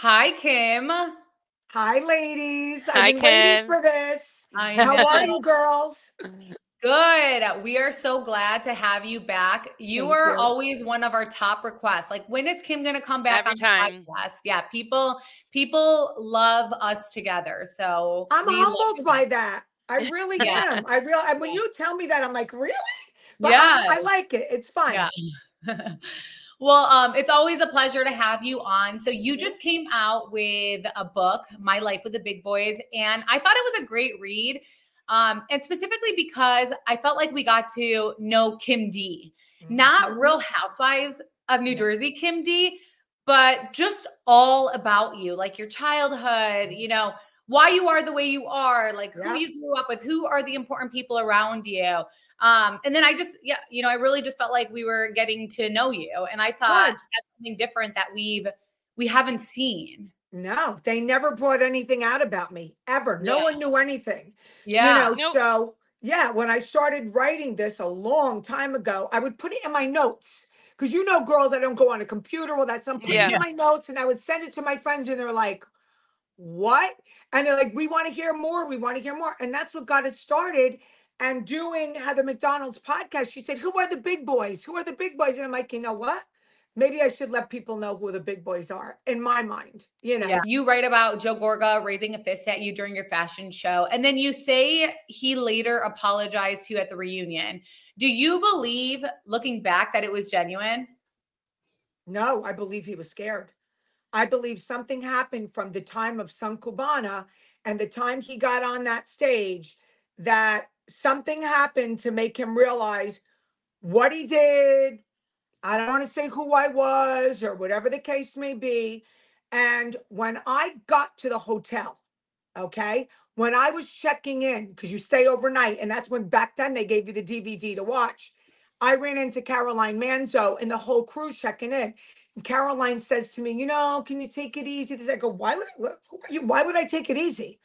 Hi, Kim. Hi, ladies. Hi, I've been waiting Kim. for this. I How know. are you, girls? Good. We are so glad to have you back. You Thank are you. always one of our top requests. Like, when is Kim going to come back Every on time. the podcast? Yeah, people love us together. So I'm we love humbled you by back. that. I really Yeah. am. When you tell me that, I'm like, really? But Yeah. I like it. It's fun. Yeah. Well, it's always a pleasure to have you on. So you just came out with a book, My Life with the Big Boys, and I thought it was a great read. And specifically because I felt like we got to know Kim D, not Real Housewives of New Jersey Kim D, but just all about you, like your childhood, you know, why you are the way you are, like who you grew up with, who are the important people around you. And then I just, I really just felt like we were getting to know you. And I thought that's something different that we haven't seen. No, they never brought anything out about me ever. No one knew anything. Yeah. So when I started writing this a long time ago, I would put it in my notes. Because girls, I don't go on a computer. Well, that's I'm putting it in my notes, and I would send it to my friends, and they're like, what? And they're like, we want to hear more. We want to hear more. And that's what got it started. And doing Heather McDonald's podcast, she said, who are the big boys? Who are the big boys? And I'm like, you know what? Maybe I should let people know who the big boys are in my mind, Yeah. You write about Joe Gorga raising a fist at you during your fashion show. And then you say he later apologized to you at the reunion. Do you believe, looking back, that it was genuine? No, I believe he was scared. I believe something happened from the time of Sun Cubana and the time he got on that stage, that something happened to make him realize what he did. I don't want to say who I was or whatever the case may be. And when I got to the hotel, when I was checking in, because you stay overnight, and that's when back then they gave you the DVD to watch, I ran into Caroline Manzo and the whole crew checking in. And Caroline says to me, can you take it easy? I go, why would I take it easy?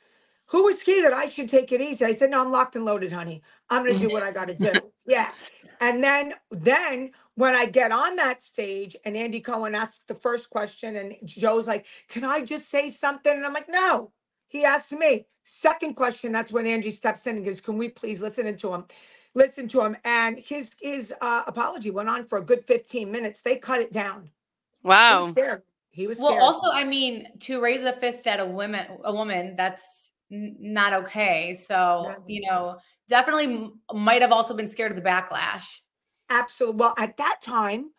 Who is he that I should take it easy? I said, no, I'm locked and loaded, honey. I'm going to do what I got to do. Yeah. And then when I get on that stage and Andy Cohen asks the first question and Joe's like, can I just say something? And I'm like, no. He asked me. Second question, that's when Angie steps in and goes, can we please listen to him? And his apology went on for a good 15 minutes. They cut it down. Wow. He was scared. He was well, scared. also, I mean, to raise a fist at a woman, that's not okay. So, definitely might have also been scared of the backlash. Absolutely. Well, at that time,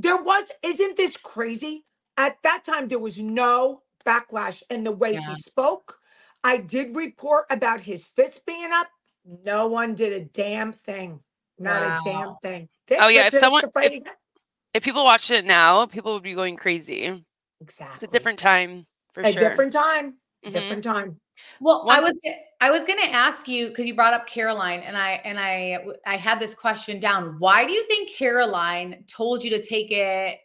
isn't this crazy? At that time, there was no backlash in the way he spoke. I did report about his fist being up. No one did a damn thing. Not a damn thing. If people watched it now, people would be going crazy. Exactly. It's a different time for sure. Different time. Different time. Well, I was going to ask you, because you brought up Caroline, and I had this question down. Why do you think Caroline told you to take it,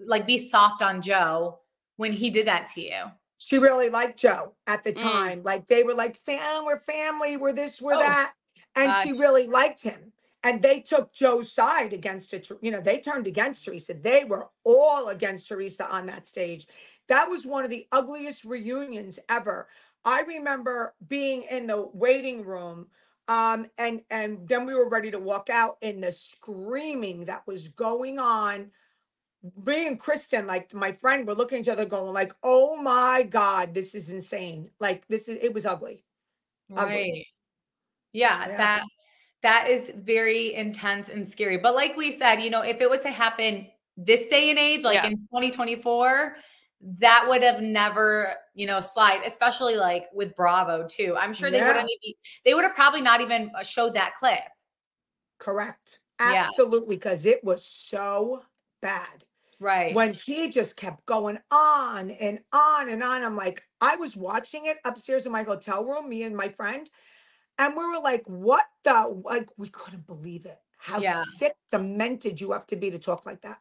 like be soft on Joe when he did that to you? She really liked Joe at the time. Like they were like, we're family, we're this, we're that. And she really liked him. And they took Joe's side against it. They turned against Teresa. They were all against Teresa on that stage. That was one of the ugliest reunions ever. I remember being in the waiting room, and then we were ready to walk out, and the screaming that was going on. Me and Kristen, like my friend, were looking at each other going like, oh my God, this is insane. Like it was ugly. Right. Ugly. Yeah. That is very intense and scary. But like we said, if it was to happen this day and age, like in 2024, that would have never, slide, especially like with Bravo too. I'm sure they would have probably not even showed that clip. Correct. Absolutely. Because it was so bad. Right. When he just kept going on and on and on. I'm like, I was watching it upstairs in my hotel room, me and my friend. And we were like, what we couldn't believe it. How sick, demented you have to be to talk like that.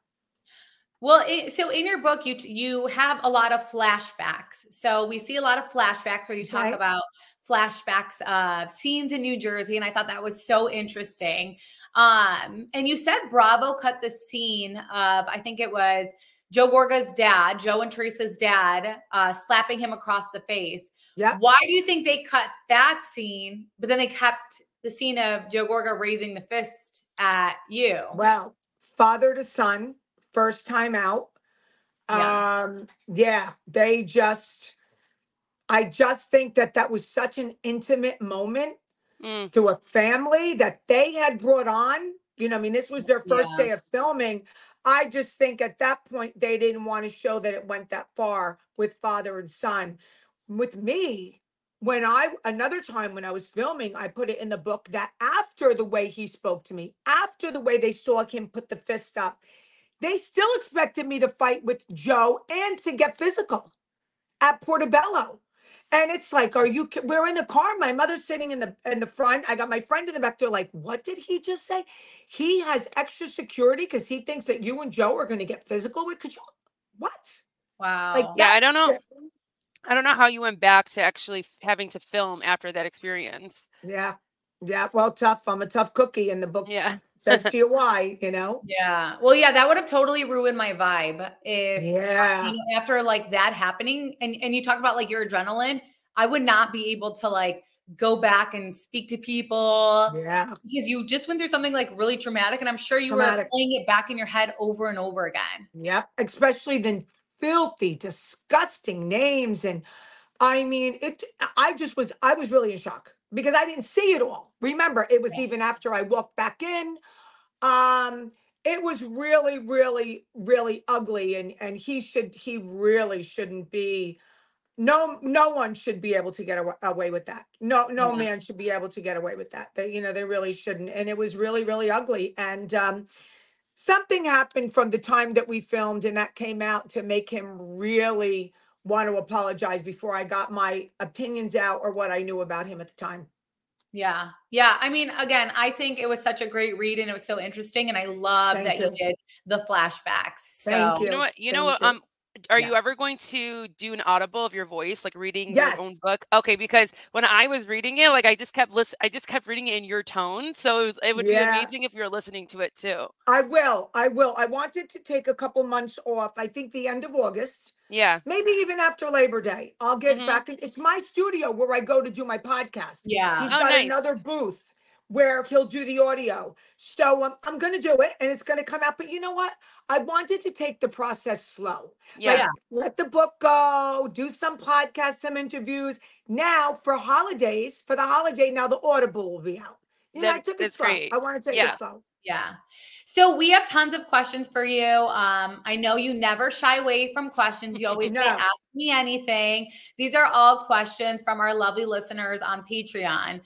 Well, so in your book, you have a lot of flashbacks. So we see a lot of flashbacks where you talk about flashbacks of scenes in New Jersey. And I thought that was so interesting. And you said Bravo cut the scene of, I think it was Joe Gorga's dad, Joe and Teresa's dad, slapping him across the face. Yeah. Why do you think they cut that scene, but then they kept the scene of Joe Gorga raising the fist at you? Well, father to son, first time out. Yeah, I just think that was such an intimate moment to a family that they had brought on. You know, I mean, this was their first day of filming. I just think at that point, they didn't want to show that it went that far with father and son. With me, another time when I was filming, I put it in the book that after the way he spoke to me, after the way they saw him put the fist up, they still expected me to fight with Joe and to get physical at Portobello. And it's like, we're in the car. My mother's sitting in the front. I got my friend in the back. They're like, what did he just say? He has extra security because he thinks that you and Joe are going to get physical with. What? Wow. Like, yeah, I don't know. I don't know how you went back to actually having to film after that experience. Yeah. Yeah. Well, tough. I'm a tough cookie, and the book says to you why, you know? Yeah. Well, yeah, that would have totally ruined my vibe if, you know, after like that happening and you talk about like your adrenaline, I would not be able to like go back and speak to people. Yeah. Because you just went through something like really traumatic, and I'm sure you were playing it back in your head over and over again. Yep. Especially the filthy, disgusting names. And I mean, I was really in shock because I didn't see it all. Remember, it was even after I walked back in. It was really, really, really ugly. And he really shouldn't be. No one should be able to get away with that. No man should be able to get away with that. They really shouldn't. And it was really, really ugly. And, something happened from the time that we filmed and that came out to make him really want to apologize before I got my opinions out or what I knew about him at the time. Yeah. Yeah. I mean, again, I think it was such a great read and it was so interesting. And I love that you did the flashbacks. So Thank you. You know what? Are you ever going to do an audible of your voice, like reading your own book? Okay, because when I was reading it, like I just kept reading it in your tone. So it would be amazing if you're listening to it too. I will. I wanted to take a couple months off. I think the end of August. Yeah. Maybe even after Labor Day. I'll get back. It's my studio where I go to do my podcast. Yeah. He's got another booth where he'll do the audio. So I'm going to do it and it's going to come out. But you know what? I wanted to take the process slow. Yeah. Like, let the book go, do some podcasts, some interviews. Now for the holiday, now the Audible will be out. You know, I took it slow. Great. I want to take it slow. Yeah. So we have tons of questions for you. I know you never shy away from questions. You always say, ask me anything. These are all questions from our lovely listeners on Patreon.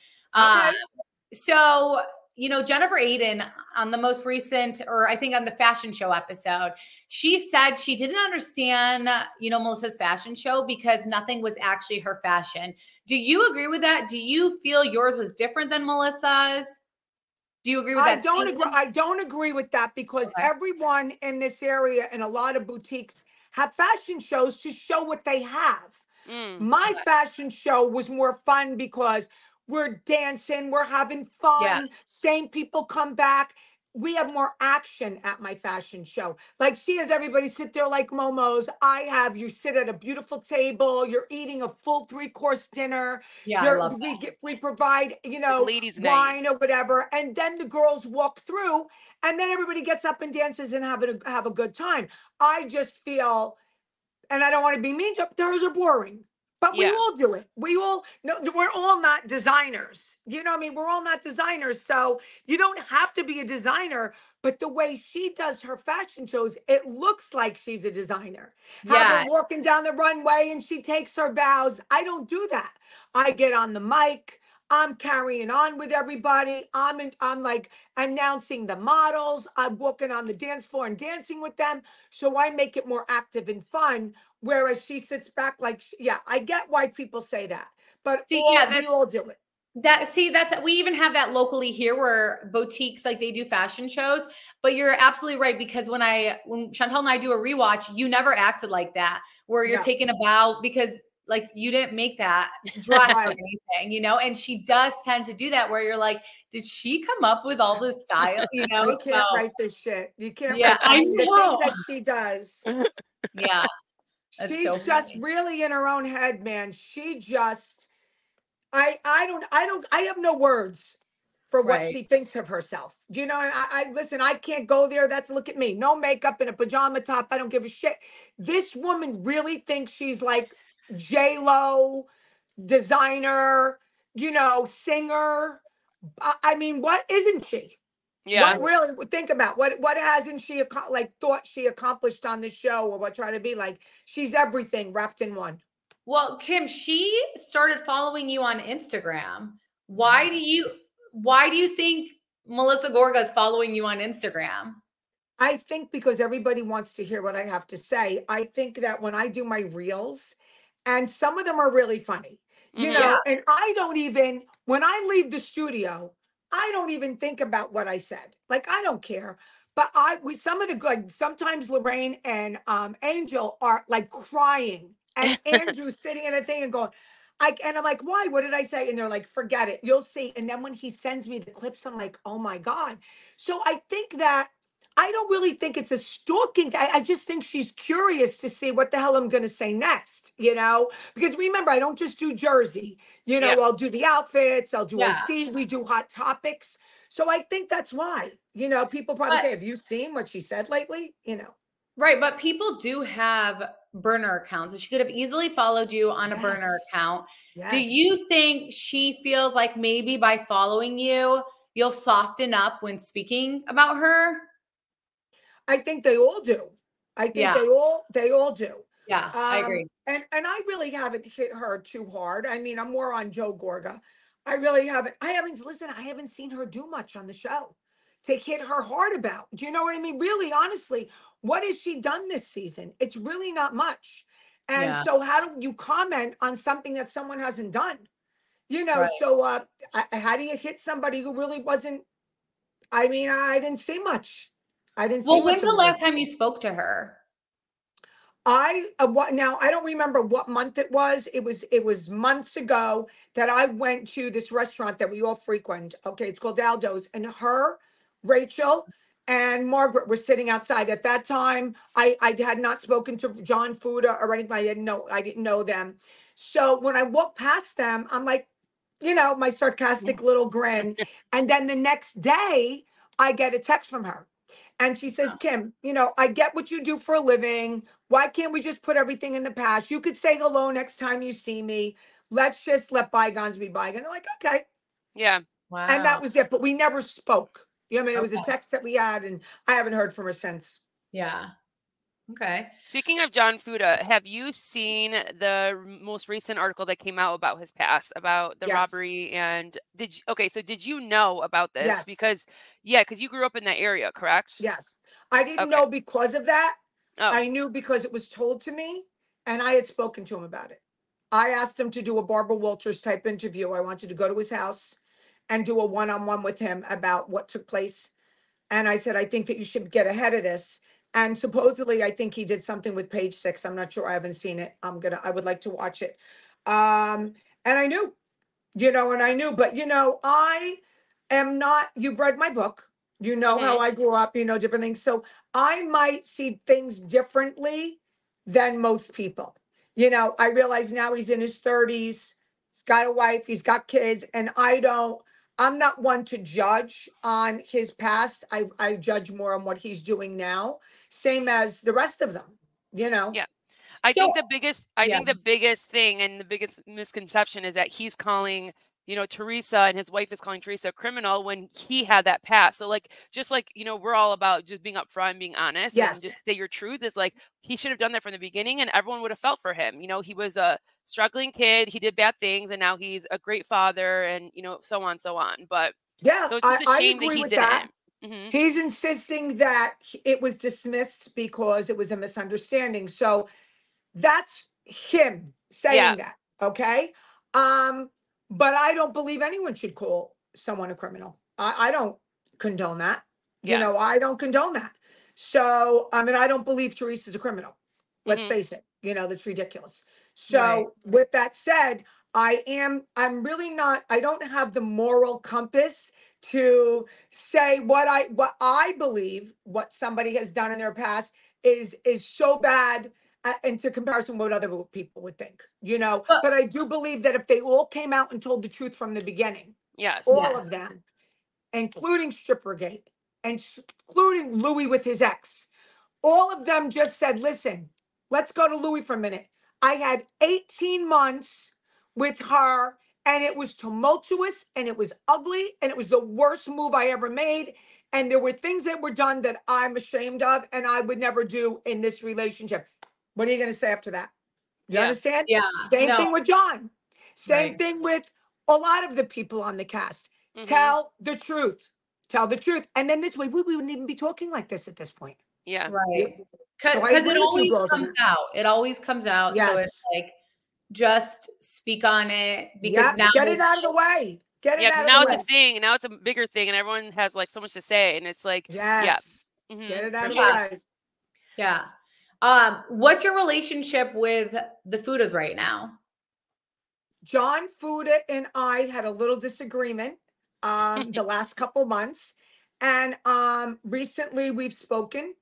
So, you know, Jennifer Aiden on the most recent, or I think on the fashion show episode, she said she didn't understand, you know, Melissa's fashion show because nothing was actually her fashion. Do you agree with that? Do you feel yours was different than Melissa's? Do you agree with that? I don't agree with that because everyone in this area and a lot of boutiques have fashion shows to show what they have. My fashion show was more fun because we're dancing, we're having fun. Same people come back. We have more action at my fashion show. Like she has everybody sit there like momos. You sit at a beautiful table. You're eating a full 3-course dinner. Yeah, we provide, you know, ladies' wine night or whatever. And then the girls walk through and then everybody gets up and dances and have a good time. I just feel, and I don't want to be mean, theirs are boring. But we all do it. We're all not designers. You know what I mean? We're all not designers. So you don't have to be a designer. But the way she does her fashion shows, it looks like she's a designer. Have her walking down the runway and she takes her bows. I don't do that. I get on the mic. I'm carrying on with everybody. I'm like announcing the models. I'm walking on the dance floor and dancing with them. So I make it more active and fun. Whereas she sits back like, I get why people say that. But we all do it. We even have that locally here where boutiques, like they do fashion shows, but you're absolutely right. Because when Chantel and I do a rewatch, you never acted like that, where you're taking a bow because like you didn't make that dress or Right. anything, you know? And she does tend to do that where you're like, did she come up with all this style? You know? You can't write this shit. You can't yeah, write, I I mean, the things know. that she does. Yeah. That's She's so just funny. really in her own head, man. She just, I have no words for what Right. she thinks of herself. You know, listen, I can't go there. That's, look at me. No makeup in a pajama top. I don't give a shit. This woman really thinks she's like J-Lo, designer, you know, singer. I mean, what isn't she? Yeah. What really, think about what hasn't she like thought she accomplished on the show, or what trying to be like? She's everything wrapped in one. Well, Kim, she started following you on Instagram. Why do you think Melissa Gorga is following you on Instagram? I think because everybody wants to hear what I have to say. I think that when I do my reels, and some of them are really funny, you Mhm. Yeah. know, and I don't even, when I leave the studio, I don't even think about what I said. Like, I don't care. But some of the good, sometimes Lorraine and Angel are like crying, and Andrew's sitting in a thing and going, and I'm like, why? What did I say? And they're like, forget it. You'll see. And then when he sends me the clips, I'm like, oh my God. So I think that I don't really think it's a stalking. I just think she's curious to see what the hell I'm going to say next, you know? Because remember, I don't just do Jersey. You Yeah. know, I'll do the outfits, I'll do Yeah. OC, we do hot topics. So I think that's why, you know, people probably But say, have you seen what she said lately? You know? right, but people do have burner accounts. So she could have easily followed you on a burner Yes. account. Do Yes. you think she feels like maybe by following you, you'll soften up when speaking about her? I think they all do. I think Yeah. they all do. Yeah, I agree. And I really haven't hit her too hard. I mean, I'm more on Joe Gorga. I haven't listen, I haven't seen her do much on the show to hit her hard about. Do you know what I mean? Really, honestly, what has she done this season? It's really not much. And Yeah. so how do you comment on something that someone hasn't done? You know, Right. so how do you hit somebody who really wasn't, I mean, I didn't see much. I didn't see Well, much when's of the her. last time you spoke to her? What now? I don't remember what month it was. It was months ago that I went to this restaurant that we all frequent. Okay, it's called Aldo's, and her, Rachel, and Margaret were sitting outside. At that time, I had not spoken to John Fuda or anything. I didn't know them. So when I walked past them, I'm like, you know, my sarcastic little grin. And then the next day, I get a text from her. And she says, Kim, you know, I get what you do for a living. Why can't we just put everything in the past? You could say hello next time you see me. Let's just let bygones be bygones. I'm like, okay. Yeah. And Wow. that was it. But we never spoke. You know what I mean? It was a Okay. text that we had, and I haven't heard from her since. Yeah. Okay. Speaking of John Fuda, have you seen the most recent article that came out about his past, about the Yes. robbery? And so did you know about this? Yes. Because you grew up in that area, correct? Yes. I didn't Okay. know because of that. Oh, I knew because it was told to me, and I had spoken to him about it. I asked him to do a Barbara Walters type interview. I wanted to go to his house and do a one-on-one with him about what took place. And I said, I think that you should get ahead of this. And supposedly, I think he did something with Page Six. I'm not sure. I haven't seen it. I would like to watch it. And I knew, you know, and I knew, but you know, I am not, you've read my book, you know how mm-hmm. I grew up, you know, different things. So I might see things differently than most people. You know, I realize now he's in his 30s, he's got a wife, he's got kids, and I'm not one to judge on his past. I judge more on what he's doing now, same as the rest of them, you know. Yeah. So I yeah. think the biggest thing and the biggest misconception is that he's calling, Teresa, and his wife is calling Teresa a criminal when he had that past. So just like, we're all about just being upfront, being honest, and Yes. just say your truth. Is like, he should have done that from the beginning and everyone would have felt for him. He was a struggling kid, he did bad things, and now he's a great father, and so on, so on. But Yeah, so it's just a I shame that agree he with that. didn't. Hmm. He's insisting that it was dismissed because it was a misunderstanding. So that's him Yeah. saying that. Okay. Um, but I don't believe anyone should call someone a criminal. I don't condone that. You Yeah. know, I don't condone that. So, I mean, I don't believe Teresa's a criminal. Let's Hmm. face it. You know, that's ridiculous. So with that said, I'm really not, I don't have the moral compass to say what I believe what somebody has done in their past is so bad into comparison with what other people would think, you know. But I do believe that if they all came out and told the truth from the beginning, all of them, including Strippergate, including Louis with his ex, all of them just said, listen, let's go to Louis for a minute. I had 18 months with her and it was tumultuous and it was ugly and it was the worst move I ever made. And there were things that were done that I'm ashamed of and I would never do in this relationship. What are you going to say after that? You understand? Yeah. Same thing with John. Same thing with a lot of the people on the cast. Tell the truth. Tell the truth. And then this way, we wouldn't even be talking like this at this point. Yeah. Right. Because So it always comes out. It always comes out. Yes. So it's like, just speak on it because now get it out of the way. Get it out of the way. Now it's a thing. Now it's a bigger thing and everyone has like so much to say. And it's like, get it out of the way. Yeah. What's your relationship with the Fudas right now? John Fuda and I had a little disagreement the last couple months. And recently we've spoken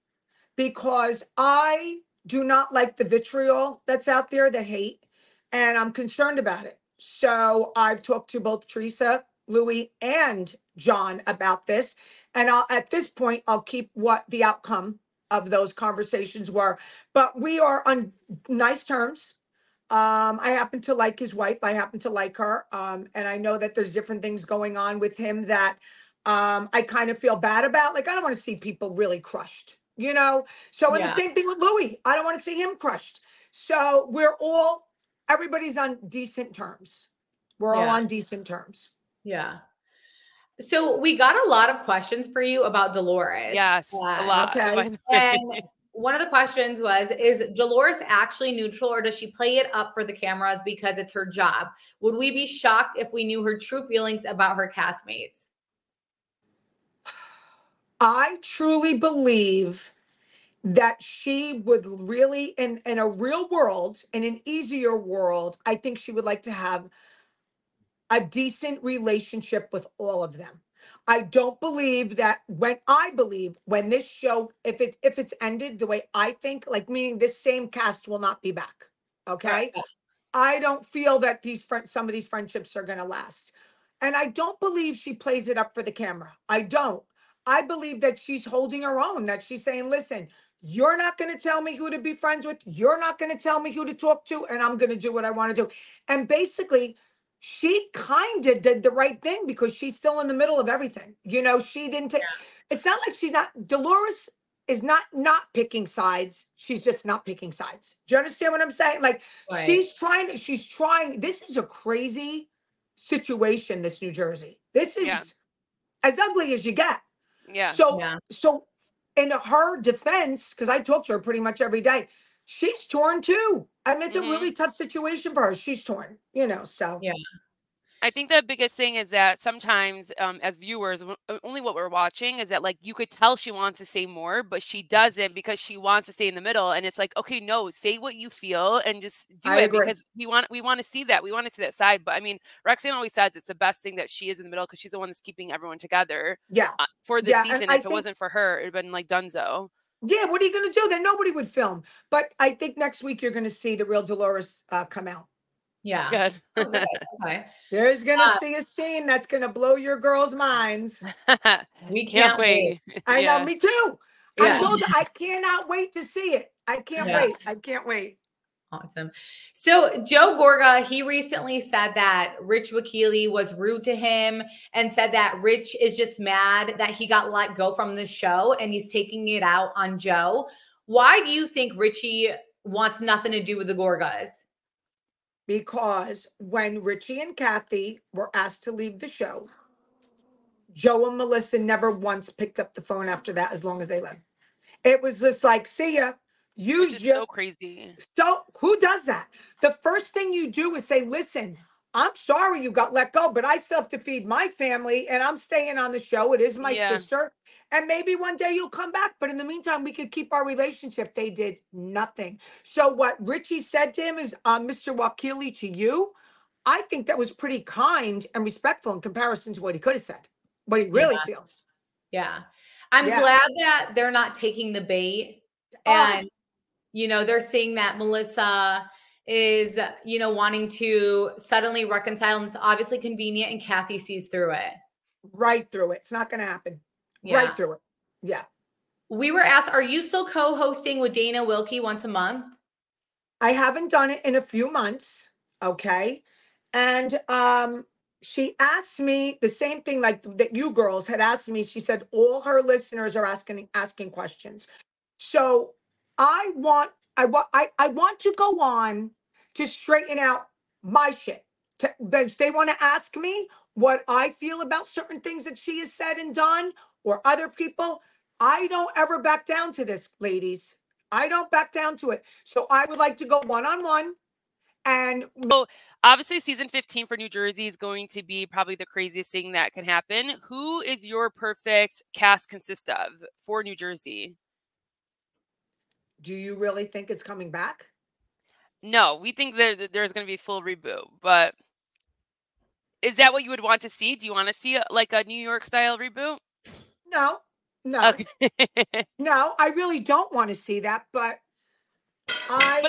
because I do not like the vitriol that's out there, the hate, and I'm concerned about it. So I've talked to both Teresa, Louis, and John about this. And at this point, I'll keep what the outcome of those conversations were. But we are on nice terms. I happen to like his wife. I happen to like her. And I know that there's different things going on with him that I kind of feel bad about. Like, I don't want to see people really crushed, you know? So, and the same thing with Louis. I don't want to see him crushed. So everybody's on decent terms. We're all on decent terms. Yeah. So we got a lot of questions for you about Dolores. Yes, a lot. Okay. And one of the questions was, is Dolores actually neutral or does she play it up for the cameras because it's her job? Would we be shocked if we knew her true feelings about her castmates? I truly believe that she would really, in a real world, in an easier world, I think she would like to have a decent relationship with all of them. I don't believe that when this show, if it's ended the way I think, like meaning this same cast will not be back. Okay. Right. I don't feel that some of these friendships are going to last. And I don't believe she plays it up for the camera. I don't. I believe that she's holding her own, that she's saying, listen, you're not going to tell me who to be friends with. You're not going to tell me who to talk to. And I'm going to do what I want to do. And basically, she kind of did the right thing because she's still in the middle of everything. You know, she didn't take, it's not like Dolores is not picking sides. She's just not picking sides. Do you understand what I'm saying? Like she's trying, this is a crazy situation, this New Jersey. This is as ugly as you get. Yeah. So in her defense, because I talk to her pretty much every day, she's torn too. I mean, it's a really tough situation for her. She's torn, you know, so. Yeah. I think the biggest thing is that sometimes as viewers, only what we're watching is that like you could tell she wants to say more, but she doesn't because she wants to stay in the middle. And it's like, okay, no, say what you feel and just do it because we want to see that. We want to see that side. But I mean, Roxanne always says it's the best thing that she is in the middle because she's the one that's keeping everyone together. For the season. If it wasn't for her, it'd been like Dunzo. Yeah, what are you going to do? Then nobody would film. But I think next week you're going to see the real Dolores come out. Yeah. Good. Okay. There's going to see a scene that's going to blow your girls' minds. We can't wait. I know, me too. I cannot wait to see it. I can't wait. I can't wait. Awesome. So Joe Gorga, he recently said that Rich Wakile was rude to him and said that Rich is just mad that he got let go from the show and he's taking it out on Joe. Why do you think Richie wants nothing to do with the Gorgas? Because when Richie and Kathy were asked to leave the show, Joe and Melissa never once picked up the phone after that as long as they left. It was just like, see ya. Which is so crazy. So who does that? The first thing you do is say, listen, I'm sorry you got let go, but I still have to feed my family and I'm staying on the show. It is my sister. And maybe one day you'll come back. But in the meantime, we could keep our relationship. They did nothing. So what Richie said to him is, Mr. Wakile, to you, I think that was pretty kind and respectful in comparison to what he could have said, what he really feels. Yeah. I'm glad that they're not taking the bait. And, you know, they're saying that Melissa is, you know, wanting to suddenly reconcile. And it's obviously convenient, and Kathy sees through it. Right through it. It's not going to happen. Yeah. Right through it. Yeah. We were asked, are you still co-hosting with Dana Wilkie once a month? I haven't done it in a few months. Okay. And she asked me the same thing like that you girls had asked me. She said all her listeners are asking questions. So I want to go on to straighten out my shit. They want to ask me what I feel about certain things that she has said and done, or other people. I don't ever back down to this, ladies. I don't back down to it. So I would like to go one-on-one. And so obviously season 15 for New Jersey is going to be probably the craziest thing that can happen. Who is your perfect cast consist of for New Jersey? Do you really think it's coming back? No, we think that there's going to be a full reboot, but is that what you would want to see? Do you want to see like a New York style reboot? No. Okay. No, I really don't want to see that, but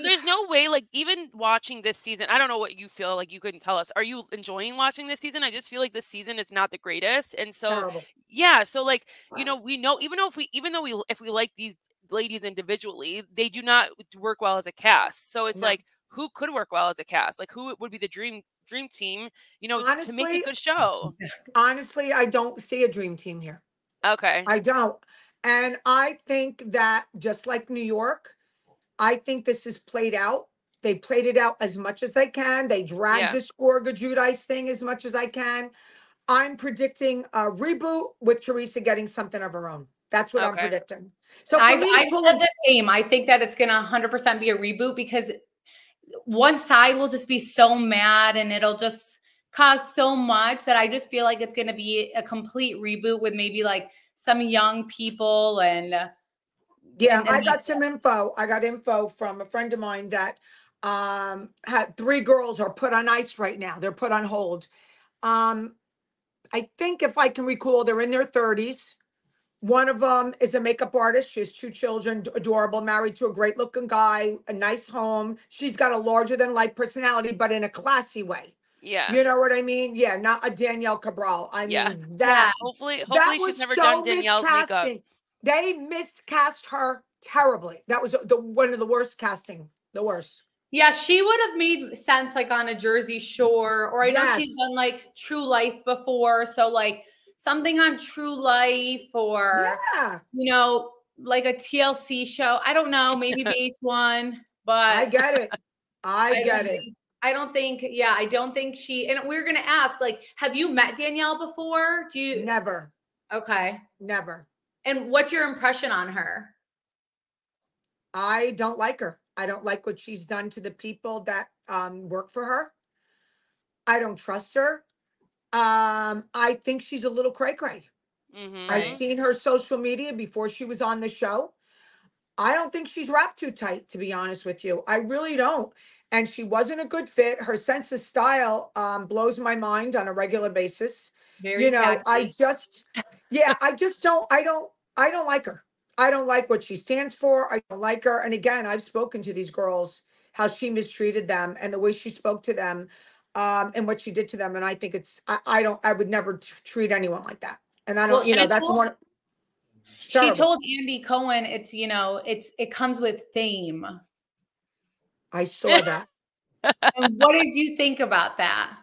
there's no way, like, even watching this season, I don't know what you feel, like, you couldn't tell us. Are you enjoying watching this season? I just feel like this season is not the greatest. And so, terrible. Yeah. So like, you know, we know, even though if we like these ladies individually, they do not work well as a cast. So it's like, who could work well as a cast? Like, who would be the dream team, you know, honestly, to make a good show? Honestly, I don't see a dream team here. Okay. I don't. And I think that just like New York, I think this is played out. They played it out as much as they can. They dragged this Gorga Judice thing as much as I can. I'm predicting a reboot with Teresa getting something of her own. That's what I'm predicting. So I've said the same. I think that it's going to 100% be a reboot, because one side will just be so mad and it'll just cause so much that I just feel like it's going to be a complete reboot with maybe like some young people. And I got some info. I got info from a friend of mine that had 3 girls are put on ice right now. They're put on hold. I think if I can recall, they're in their 30s. One of them is a makeup artist. She has 2 children, adorable, married to a great looking guy, a nice home. She's got a larger than life personality, but in a classy way. Yeah. You know what I mean? Yeah, not a Danielle Cabral. I mean, that. Hopefully she's never done Danielle's makeup. They miscast her terribly. That was one of the worst casting. The worst. Yeah, she would have made sense like on a Jersey Shore, or I know she's done like True Life before. So like something on True Life, or, you know, like a TLC show. I don't know, maybe VH1, but I get it. I get it. I don't think she, and we're going to ask, like, have you met Danielle before? Do you? Never. Okay. Never. And what's your impression on her? I don't like her. I don't like what she's done to the people that work for her. I don't trust her. I think she's a little cray-cray. I've seen her social media before she was on the show. I don't think she's wrapped too tight, to be honest with you. I really don't. And she wasn't a good fit. Her sense of style blows my mind on a regular basis. Very taxi. I don't like her. I don't like what she stands for. I don't like her. And again, I've spoken to these girls, how she mistreated them and the way she spoke to them, and what she did to them. And I think I would never treat anyone like that. And I don't, that's one. She told Andy Cohen, it comes with fame. I saw that. And what did you think about that?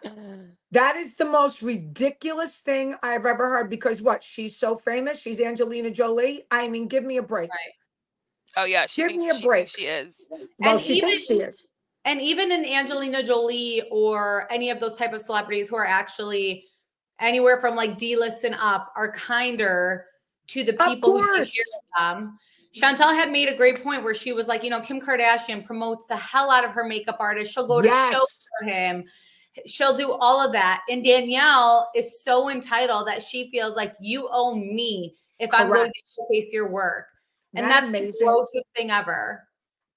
That is the most ridiculous thing I've ever heard, because she's so famous. She's Angelina Jolie. I mean, give me a break. Right. Oh yeah. Give me a break. She is. Well, she thinks she is. And even in Angelina Jolie or any of those type of celebrities who are actually anywhere from like D-list and up are kinder to the people who take care of them. Chantel had made a great point where she was like, Kim Kardashian promotes the hell out of her makeup artist. She'll go to shows for him. She'll do all of that. And Danielle is so entitled that she feels like, you owe me if I'm going to showcase your work. And that's amazing. The grossest thing ever.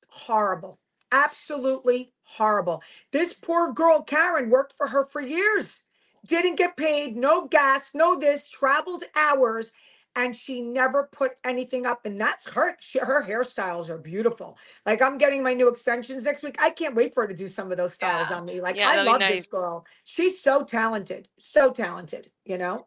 Horrible. Absolutely horrible. This poor girl, Karen, worked for her for years. Didn't get paid, no gas, no this, traveled hours, and she never put anything up. And that's her. Her hairstyles are beautiful. Like, I'm getting my new extensions next week. I can't wait for her to do some of those styles on me. Like, I love this girl. She's so talented, you know?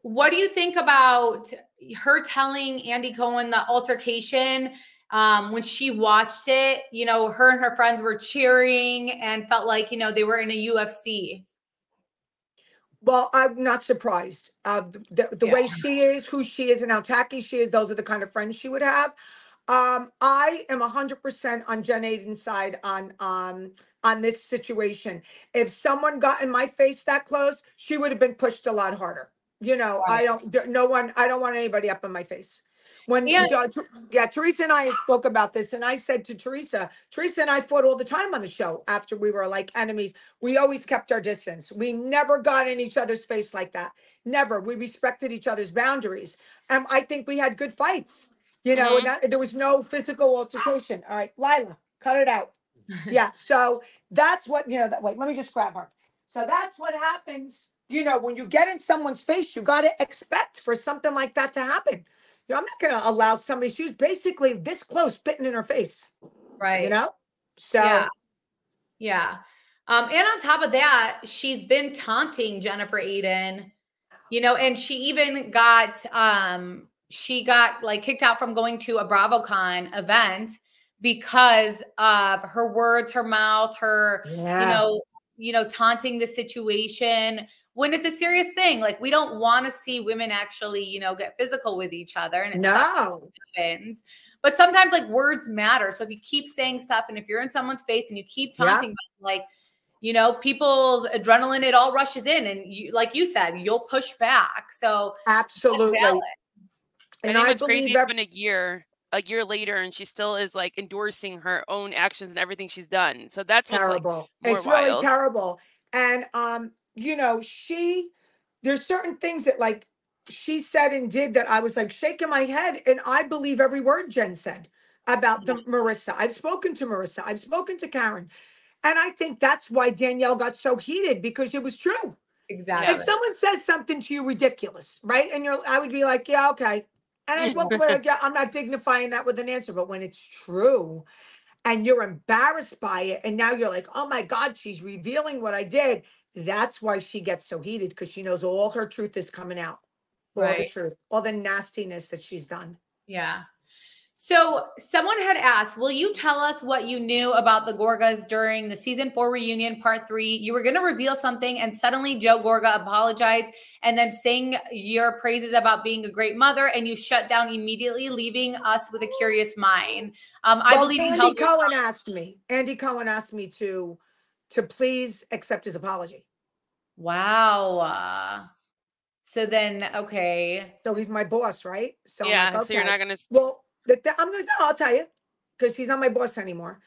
What do you think about her telling Andy Cohen the altercation? When she watched it, you know, her and her friends were cheering and felt like, you know, they were in a UFC. Well, I'm not surprised. The way she is, who she is, and how tacky she is, those are the kind of friends she would have. I am 100% on Jen Aiden's side on this situation. If someone got in my face that close, she would have been pushed a lot harder. You know, right. I don't want anybody up in my face. When Teresa and I spoke about this, and I said to Teresa and I fought all the time on the show after we were like enemies. We always kept our distance. We never got in each other's face like that. Never. We respected each other's boundaries. And I think we had good fights, you know, and there was no physical altercation. All right, Lila, cut it out. Yeah. So that's what, you know, wait, let me just grab her. So that's what happens. You know, when you get in someone's face, you got to expect for something like that to happen. You know, I'm not going to allow somebody, she was basically this close, spitting in her face. Right. You know? So. Yeah. And on top of that, she's been taunting Jennifer Aiden, you know, and she even got, like kicked out from going to a BravoCon event because of her words, her mouth, her, you know, taunting the situation when it's a serious thing. Like, we don't want to see women actually, you know, get physical with each other. And it happens. But sometimes, like, words matter. So if you keep saying stuff, and if you're in someone's face and you keep taunting them, like, you know, people's adrenaline, it all rushes in, and you, like you said, you'll push back. So absolutely. And I think what's crazy, it's been a year later, and she still is like endorsing her own actions and everything she's done. So that's terrible. What's like more really terrible. And you know, there's certain things that like she said and did that I was like shaking my head, and I believe every word Jen said about the Marissa. I've spoken to Marissa. I've spoken to Karen. And I think that's why Danielle got so heated, because it was true. Exactly. If someone says something to you ridiculous, right? And I would be like, yeah, okay. And I'd walk away like, yeah, I'm not dignifying that with an answer. But when it's true and you're embarrassed by it, and now you're like, oh my God, she's revealing what I did. That's why she gets so heated, because she knows all her truth is coming out. All the truth, all the nastiness that she's done. Yeah. So someone had asked, will you tell us what you knew about the Gorgas during the season 4 reunion, part 3? You were going to reveal something, and suddenly Joe Gorga apologized and then sang your praises about being a great mother, and you shut down immediately, leaving us with a curious mind. I believe Andy Cohen asked me. Andy Cohen asked me to please accept his apology. Wow. So then, okay. So he's my boss, right? So yeah. I'm like, okay. So you're not going to. Well, I'll tell you, because he's not my boss anymore.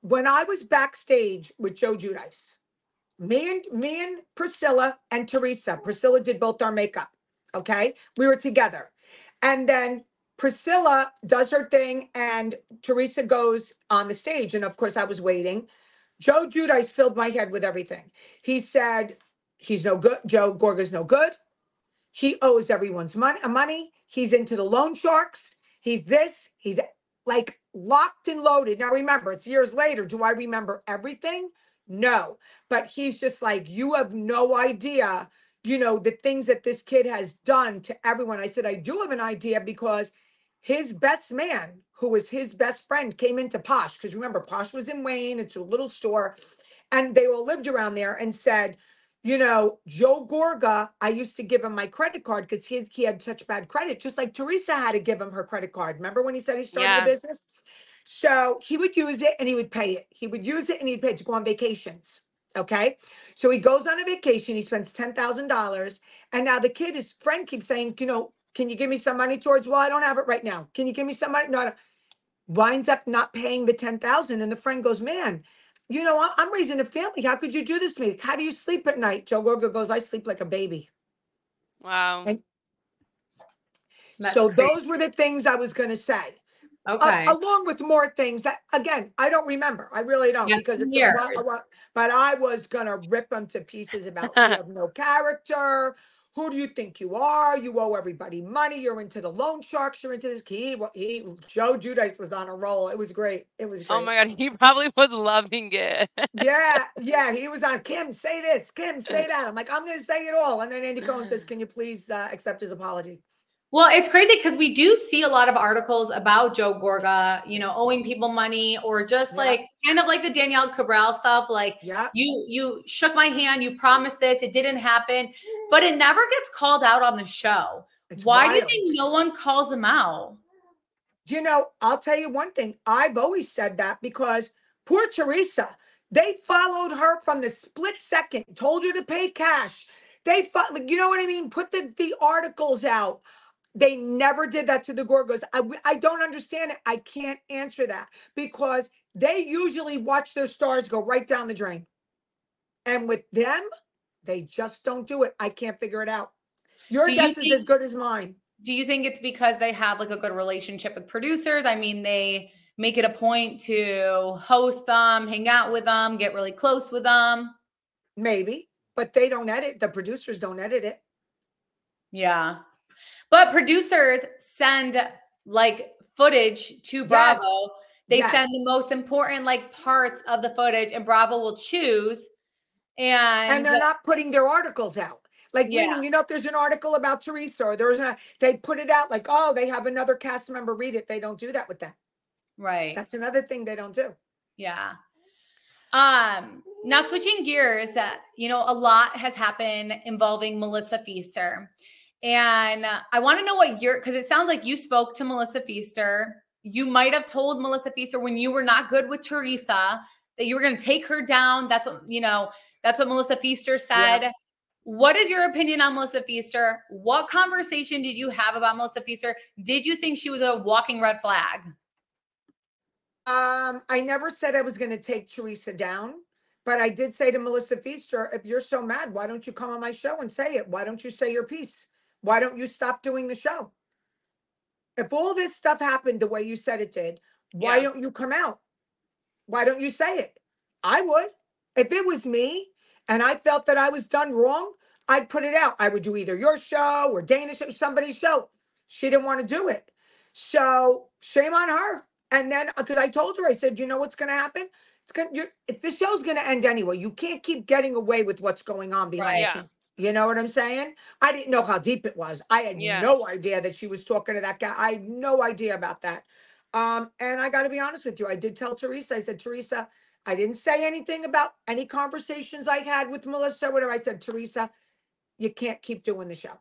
When I was backstage with Joe Giudice, me and Priscilla and Teresa. Priscilla did both our makeup. Okay, we were together, and then Priscilla does her thing, and Teresa goes on the stage, and of course I was waiting. Joe Giudice filled my head with everything. He said he's no good. Joe Gorga's no good. He owes everyone's money. He's into the loan sharks. He's this. He's like locked and loaded. Now, remember, it's years later. Do I remember everything? No. But he's just like, you have no idea, you know, the things that this kid has done to everyone. I said, I do have an idea, because his best man, who was his best friend, came into Posh. Because remember, Posh was in Wayne. It's a little store. And they all lived around there, and said, you know, Joe Gorga, I used to give him my credit card because he had such bad credit, just like Teresa had to give him her credit card. Remember when he said he started the business? So he would use it and he would pay it. He would use it and he'd pay it to go on vacations. Okay. So he goes on a vacation. He spends $10,000. And now his friend keeps saying, you know, can you give me some money towards, well, I don't have it right now. Can you give me some money? No, winds up not paying the $10,000. And the friend goes, man, you know, I'm raising a family. How could you do this to me? How do you sleep at night? Joe Gorga goes, I sleep like a baby. Wow. And So those were the things I was going to say. Okay. Along with more things that, again, I don't remember. I really don't, because it's a while. But I was going to rip them to pieces about you have no character. Who do you think you are? You owe everybody money. You're into the loan sharks. You're into this. Joe Giudice was on a roll. It was great. It was great. Oh my God, he probably was loving it. Yeah, he was on. Kim, say this. Kim, say that. I'm like, I'm going to say it all. And then Andy Cohen says, can you please accept his apology? Well, it's crazy because we do see a lot of articles about Joe Gorga, owing people money, or just like kind of like the Danielle Cabral stuff. Like you shook my hand, you promised this, it didn't happen, but it never gets called out on the show. Why do you think no one calls them out? I'll tell you one thing. I've always said that because poor Teresa, they followed her from the split second, told her to pay cash. They you know what I mean? Put the articles out. They never did that to the Gorgas. I don't understand it. I can't answer that because they usually watch their stars go right down the drain. And with them, they just don't do it. I can't figure it out. Your guess is as good as mine. Do you think it's because they have like a good relationship with producers? I mean, they make it a point to host them, hang out with them, get really close with them. Maybe, but they don't edit. The producers don't edit it. Yeah. But producers send like footage to Bravo. They send the most important like parts of the footage, and Bravo will choose. And they're not putting their articles out. Like, meaning, if there's an article about Teresa or they put it out like, oh, they have another cast member read it. They don't do that with them. Right. That's another thing they don't do. Yeah. Now switching gears, a lot has happened involving Melissa Pfeister. And I want to know because it sounds like you spoke to Melissa Pfeister. You might have told Melissa Pfeister when you were not good with Teresa that you were going to take her down. That's what Melissa Pfeister said. Yeah. What is your opinion on Melissa Pfeister? What conversation did you have about Melissa Pfeister? Did you think she was a walking red flag? I never said I was going to take Teresa down, but I did say to Melissa Pfeister, if you're so mad, why don't you come on my show and say it? Why don't you say your piece? Why don't you stop doing the show? If all this stuff happened the way you said it did, why don't you come out? Why don't you say it? I would. If it was me and I felt that I was done wrong, I'd put it out. I would do either your show or Dana's show, somebody's show. She didn't want to do it. So shame on her. And then, because I told her, I said, you know what's going to happen? The show's going to end anyway. You can't keep getting away with what's going on behind the scenes. You know what I'm saying? I didn't know how deep it was. I had no idea that she was talking to that guy. I had no idea about that. And I got to be honest with you. I did tell Teresa, I said, Teresa, I didn't say anything about any conversations I had with Melissa, whatever. I said, Teresa, you can't keep doing the show.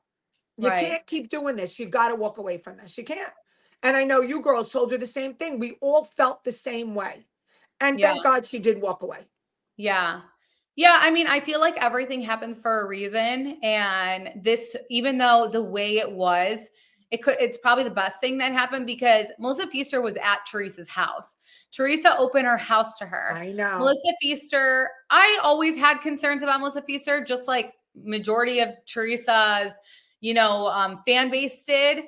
You can't keep doing this. You got to walk away from this. You can't. And I know you girls told her the same thing. We all felt the same way. And thank God she did walk away. Yeah. Yeah. I mean, I feel like everything happens for a reason. And this, even though the way it was, it's probably the best thing that happened because Melissa Pfeister was at Teresa's house. Teresa opened her house to her. I know. Melissa Pfeister, I always had concerns about Melissa Pfeister, just like majority of Teresa's, fan base did.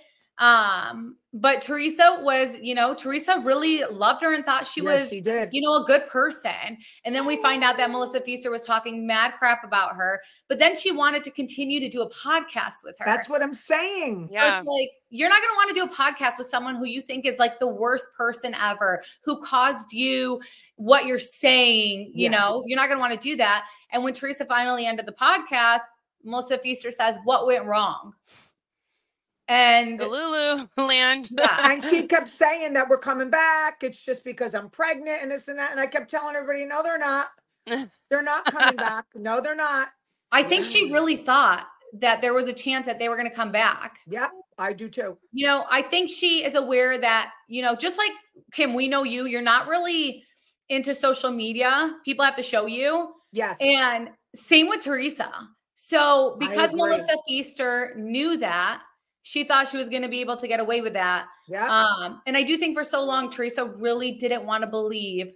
But Teresa was, Teresa really loved her and thought she was, she did. A good person. And then we find out that Melissa Pfeister was talking mad crap about her, but then she wanted to continue to do a podcast with her. That's what I'm saying. Yeah. So it's like, you're not going to want to do a podcast with someone who you think is like the worst person ever, who caused you what you're saying, you know, you're not going to want to do that. And when Teresa finally ended the podcast, Melissa Pfeister says, what went wrong? And the Lulu land. And she kept saying that we're coming back. It's just because I'm pregnant and this and that. And I kept telling everybody, no, they're not. They're not coming back. No, they're not. I think she really thought that there was a chance that they were going to come back. Yep, I do too. I think she is aware that, just like Kim, we know you're not really into social media. People have to show you. Yes. And same with Teresa. So because Melissa Pfeister knew that, she thought she was going to be able to get away with that. Yeah. And I do think for so long, Teresa really didn't want to believe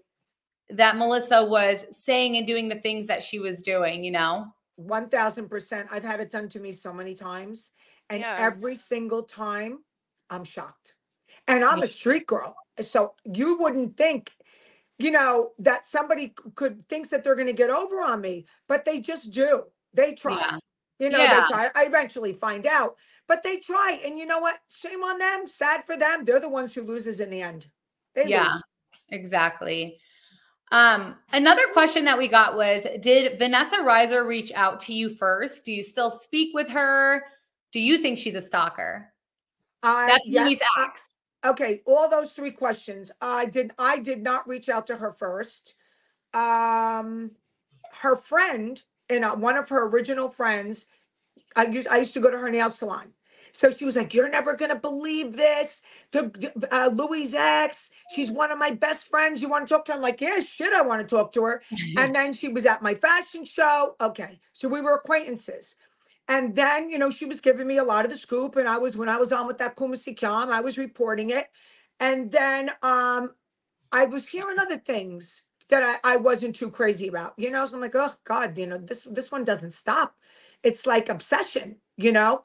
that Melissa was saying and doing the things that she was doing, 1000%. I've had it done to me so many times. And every single time I'm shocked. And I'm a street girl. So you wouldn't think, you know, that somebody could thinks that they're going to get over on me, but they just do. They try. Yeah. You know, they try. I eventually find out, but they try. And you know what? Shame on them. Sad for them. They're the ones who loses in the end. They lose. Exactly. Another question that we got was, did Vanessa Reiser reach out to you first? Do you still speak with her? Do you think she's a stalker? That's Louis' ex. Okay, all those three questions. I did not reach out to her first. Her friend, and one of her original friends, I used to go to her nail salon. So she was like, "You're never gonna believe this. Louis' ex. She's one of my best friends. You want to talk to her?" I'm like, "Yeah, shit, I want to talk to her." And then she was at my fashion show. Okay, so we were acquaintances. And then, you know, she was giving me a lot of the scoop. And when I was on with that Kumasi Kyam, I was reporting it. And then I was hearing other things that I wasn't too crazy about, you know. So I'm like, oh God, you know, this one doesn't stop. It's like obsession, you know.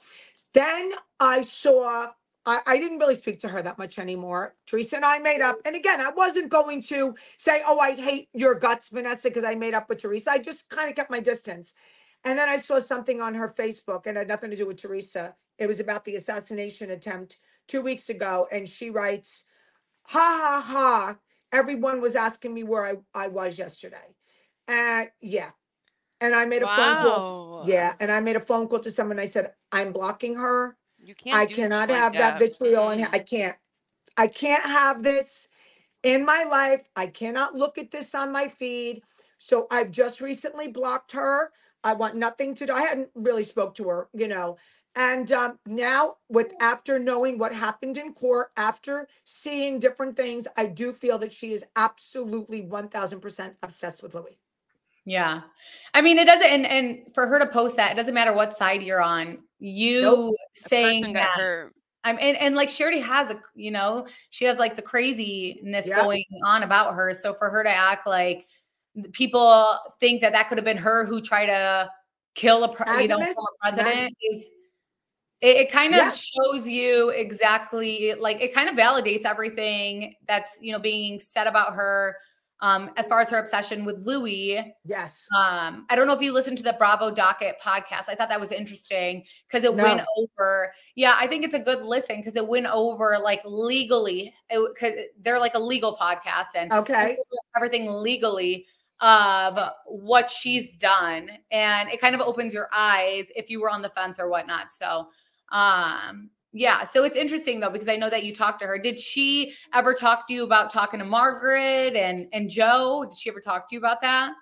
Then I saw, I didn't really speak to her that much anymore. Teresa and I made up. And again, I wasn't going to say, oh, I hate your guts, Vanessa, because I made up with Teresa. I just kind of kept my distance. And then I saw something on her Facebook, and it had nothing to do with Teresa. It was about the assassination attempt 2 weeks ago. And she writes, ha, ha, ha. Everyone was asking me where I was yesterday. And yeah. And I made a phone call. Yeah. And I made a phone call to someone. I said, I'm blocking her. You can't I cannot have that vitriol. And I can't have this in my life. I cannot look at this on my feed. So I've just recently blocked her. I want nothing to do. I hadn't really spoke to her, you know. And now after knowing what happened in court, after seeing different things, I do feel that she is absolutely 1000% obsessed with Louis. Yeah. I mean, it doesn't, and for her to post that, it doesn't matter what side you're on, saying that. And like, she already has you know, she has like the craziness going on about her. So for her to act like people think that could have been her who tried to kill a president is, it kind of shows you exactly, like, it kind of validates everything that's, you know, being said about her. As far as her obsession with Louis. Yes. I don't know if you listened to the Bravo Docket podcast. I thought that was interesting because it went over. Yeah, I think it's a good listen because it went over like legally, because they're like a legal podcast, and everything legally of what she's done. And it kind of opens your eyes if you were on the fence or whatnot. So, yeah. So it's interesting though, because I know that you talked to her. Did she ever talk to you about talking to Margaret and Joe? Did she ever talk to you about that?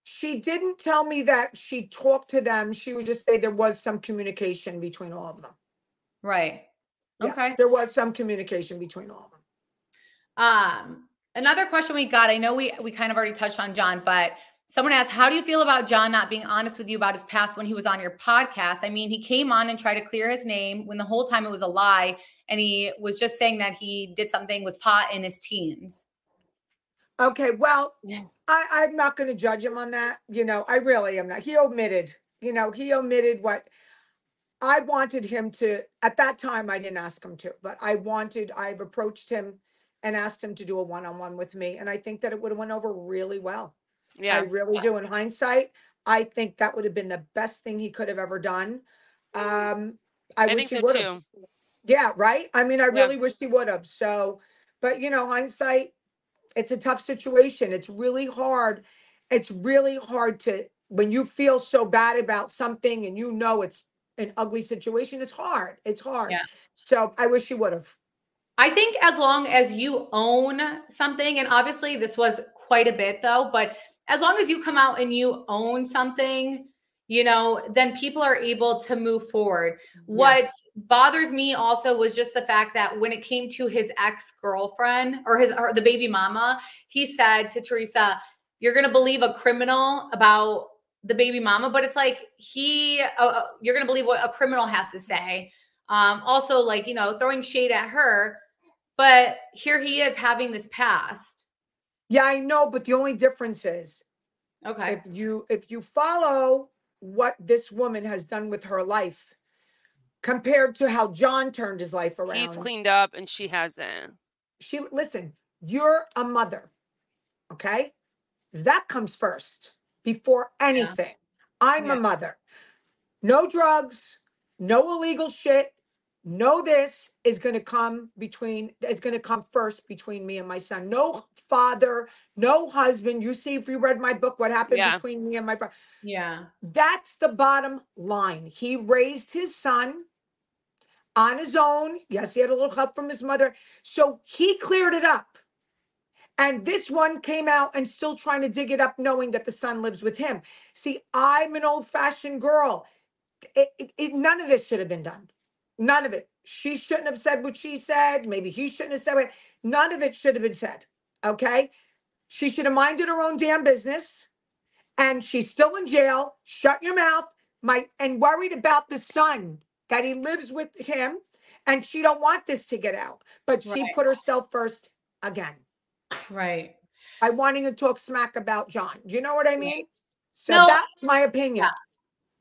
She didn't tell me that she talked to them. She would just say there was some communication between all of them. Right. Okay. Yeah, there was some communication between all of them. Another question we got, I know we kind of already touched on John, but someone asked, how do you feel about John not being honest with you about his past when he was on your podcast? I mean, he came on and tried to clear his name when the whole time it was a lie. And he was just saying that he did something with pot in his teens. Okay. Well, I'm not going to judge him on that. You know, I really am not. He omitted what I wanted him to. At that time, I didn't ask him to, but I've approached him and asked him to do a one-on-one with me. And I think that it would have went over really well. Yeah, I really do. In hindsight, I think that would have been the best thing he could have ever done. I wish he would have. Yeah, right. I mean, I really wish he would have. So, but you know, hindsight, it's a tough situation. It's really hard. It's really hard when you feel so bad about something and you know it's an ugly situation. It's hard. It's hard. Yeah. So I wish he would have. I think as long as you own something, and obviously this was quite a bit though, but as long as you come out and you own something, you know, then people are able to move forward. Yes. What bothers me also was just the fact that when it came to his ex-girlfriend or the baby mama, he said to Teresa, you're going to believe a criminal about the baby mama, but it's like you're going to believe what a criminal has to say. Also, like, you know, throwing shade at her, but here he is having this past. Yeah, I know, but the only difference is, if you follow what this woman has done with her life, compared to how John turned his life around. He's cleaned up and she hasn't. Listen, you're a mother, okay? That comes first before anything. I'm a mother. No drugs, no illegal shit. No, this is going to come first between me and my son. No father, no husband. You see, if you read my book, what happened between me and my father. Yeah. That's the bottom line. He raised his son on his own. Yes, he had a little help from his mother. So he cleared it up. And this one came out and still trying to dig it up, knowing that the son lives with him. See, I'm an old-fashioned girl. None of this should have been done. None of it. She shouldn't have said what she said. Maybe he shouldn't have said it. None of it should have been said. Okay? She should have minded her own damn business. And she's still in jail. Shut your mouth. And worried about the son that he lives with him. And she don't want this to get out. But she put herself first again. Right. By wanting to talk smack about John. You know what I mean? Right. So that's my opinion. Yeah,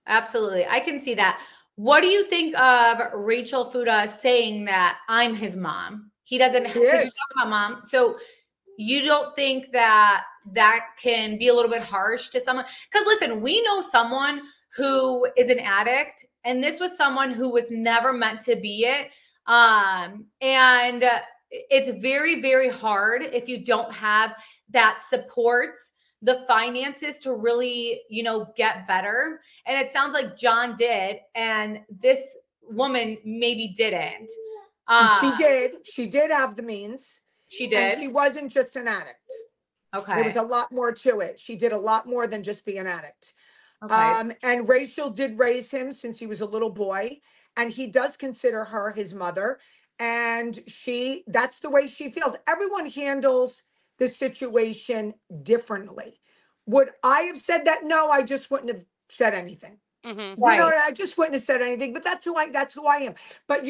absolutely. I can see that. What do you think of Rachel Fuda saying that I'm his mom? He doesn't have to talk about mom. So you don't think that can be a little bit harsh to someone? Because listen, we know someone who is an addict, and this was someone who was never meant to be it. And it's very, very hard if you don't have that support, the finances to really, get better. And it sounds like John did, and this woman maybe didn't. She did. She did have the means. She did. And she wasn't just an addict. Okay. There was a lot more to it. She did a lot more than just be an addict. Okay. And Rachel did raise him since he was a little boy, and he does consider her his mother. And that's the way she feels. Everyone handles the situation differently. Would I have said that? No, I just wouldn't have said anything. Mm-hmm. Right. I just wouldn't have said anything, but that's who I am. But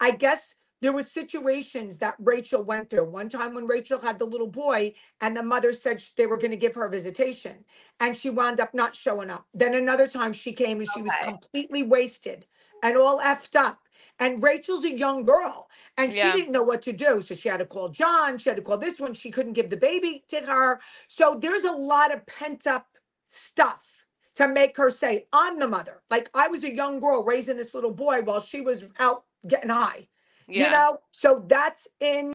I guess there were situations that Rachel went through. One time when Rachel had the little boy and the mother said they were going to give her a visitation, and she wound up not showing up. Then another time she came and she was completely wasted and all effed up. And Rachel's a young girl and she didn't know what to do. So she had to call John. She had to call this one. She couldn't give the baby to her. So there's a lot of pent up stuff to make her say, I'm the mother. Like, I was a young girl raising this little boy while she was out getting high, so that's in